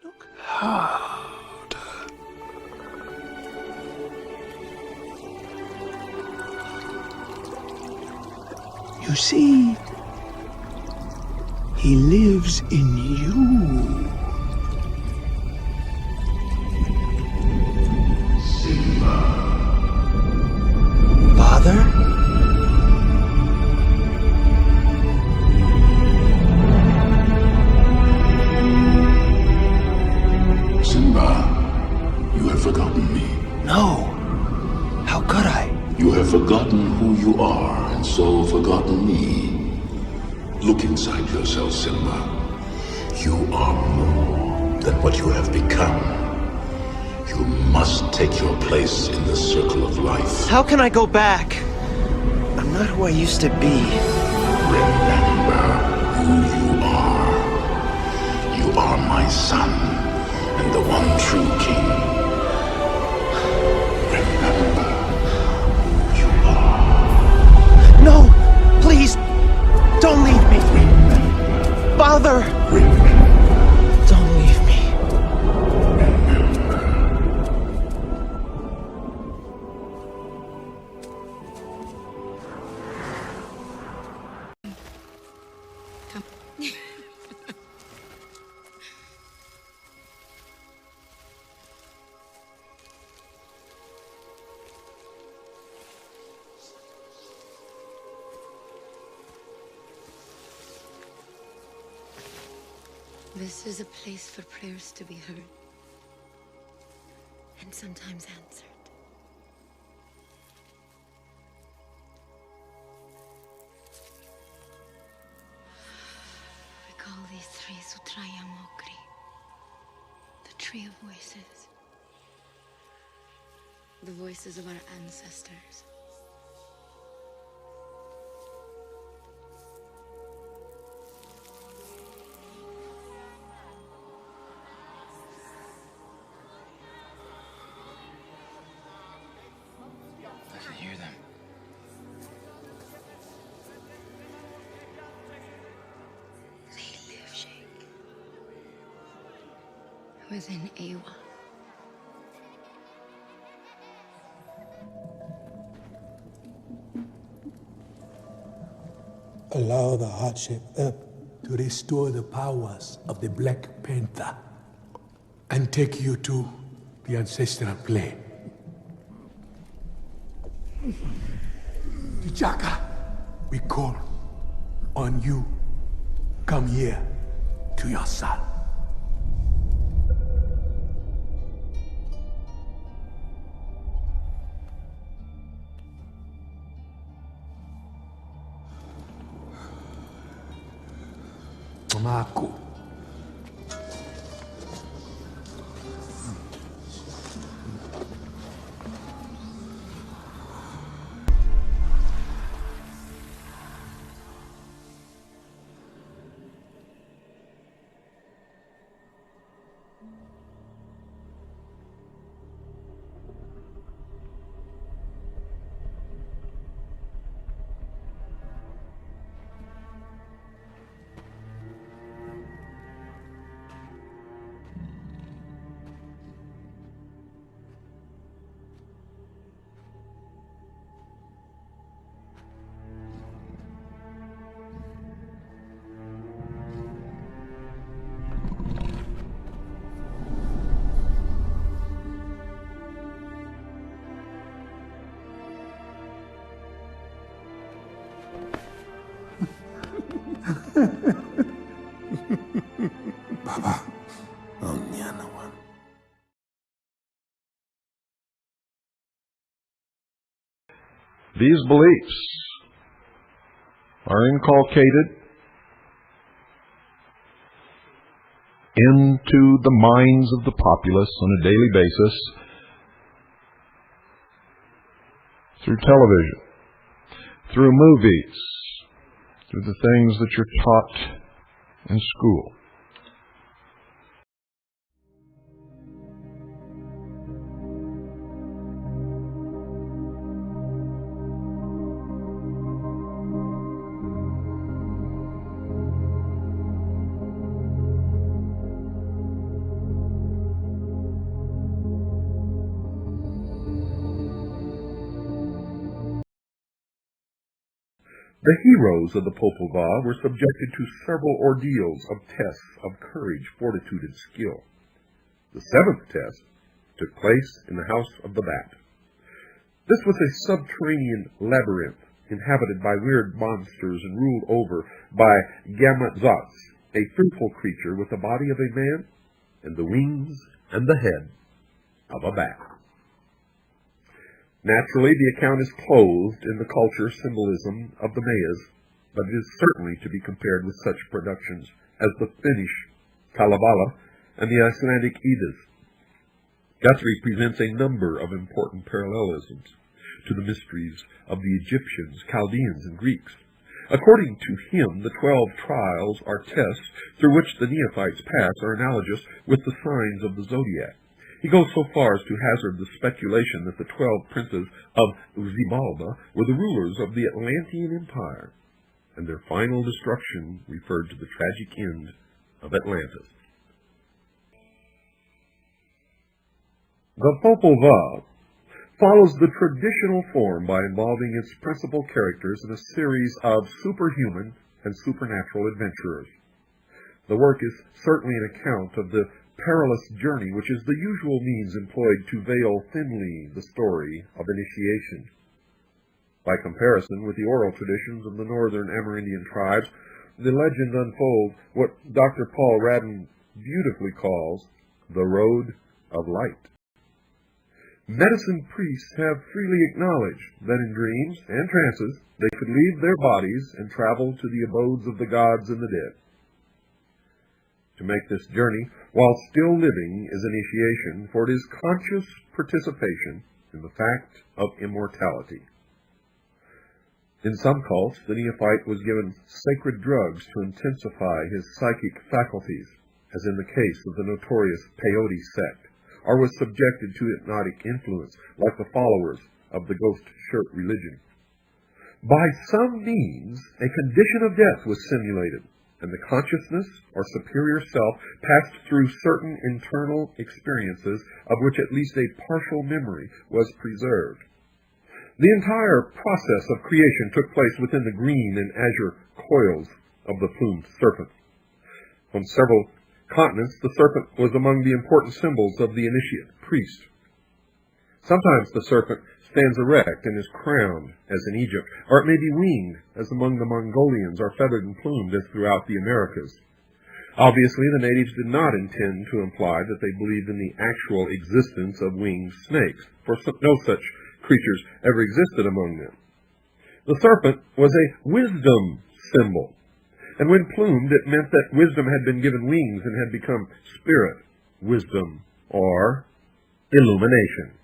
Look harder. You see, he lives in you. Father? Simba, you have forgotten me. No. How could I? You have forgotten who you are, and so forgotten me. Look inside yourself, Simba. You are more than what you have become. You must take your place in the circle of life. How can I go back? I'm not who I used to be. Remember who you are. You are my son, and the one true king. Remember who you are. No! Please! Don't leave me! Remember. Father! Remember. Don't leave me. This is a place for prayers to be heard, and sometimes answered. We call these trees Sutraya Mokri, the tree of voices. The voices of our ancestors. I can hear them. They live, Sheikh. Within Awa. Allow the heart-shaped herb to restore the powers of the Black Panther and take you to the ancestral plane. T'Chaka, we call on you. Come here to your son. Mako. Baba, Onyanawan. These beliefs are inculcated into the minds of the populace on a daily basis through television, through movies, through the things that you're taught in school. The heroes of the Popova were subjected to several ordeals of tests of courage, fortitude, and skill. The seventh test took place in the House of the Bat. This was a subterranean labyrinth inhabited by weird monsters and ruled over by Gamazats, a fearful creature with the body of a man and the wings and the head of a bat. Naturally, the account is clothed in the culture symbolism of the Mayas, but it is certainly to be compared with such productions as the Finnish Kalevala and the Icelandic Eddas. Guthrie presents a number of important parallelisms to the mysteries of the Egyptians, Chaldeans, and Greeks. According to him, the 12 trials or tests through which the neophytes pass are analogous with the signs of the zodiac. He goes so far as to hazard the speculation that the 12 princes of Xibalba were the rulers of the Atlantean Empire, and their final destruction referred to the tragic end of Atlantis. The Popol Vuh follows the traditional form by involving its principal characters in a series of superhuman and supernatural adventurers. The work is certainly an account of the perilous journey which is the usual means employed to veil thinly the story of initiation. By comparison with the oral traditions of the northern Amerindian tribes, the legend unfolds what Dr. Paul Radden beautifully calls the Road of Light. Medicine priests have freely acknowledged that in dreams and trances they could leave their bodies and travel to the abodes of the gods and the dead. To make this journey while still living is initiation, for it is conscious participation in the fact of immortality. In some cults, the neophyte was given sacred drugs to intensify his psychic faculties, as in the case of the notorious peyote sect, or was subjected to hypnotic influence, like the followers of the ghost shirt religion. By some means, a condition of death was simulated, and the consciousness or superior self passed through certain internal experiences of which at least a partial memory was preserved. The entire process of creation took place within the green and azure coils of the plumed serpent. On several continents, the serpent was among the important symbols of the initiate priest. Sometimes the serpent stands erect and is crowned, as in Egypt, or it may be winged, as among the Mongolians, or feathered and plumed, as throughout the Americas. Obviously, the natives did not intend to imply that they believed in the actual existence of winged snakes, for no such creatures ever existed among them. The serpent was a wisdom symbol, and when plumed, it meant that wisdom had been given wings and had become spirit, wisdom, or illumination.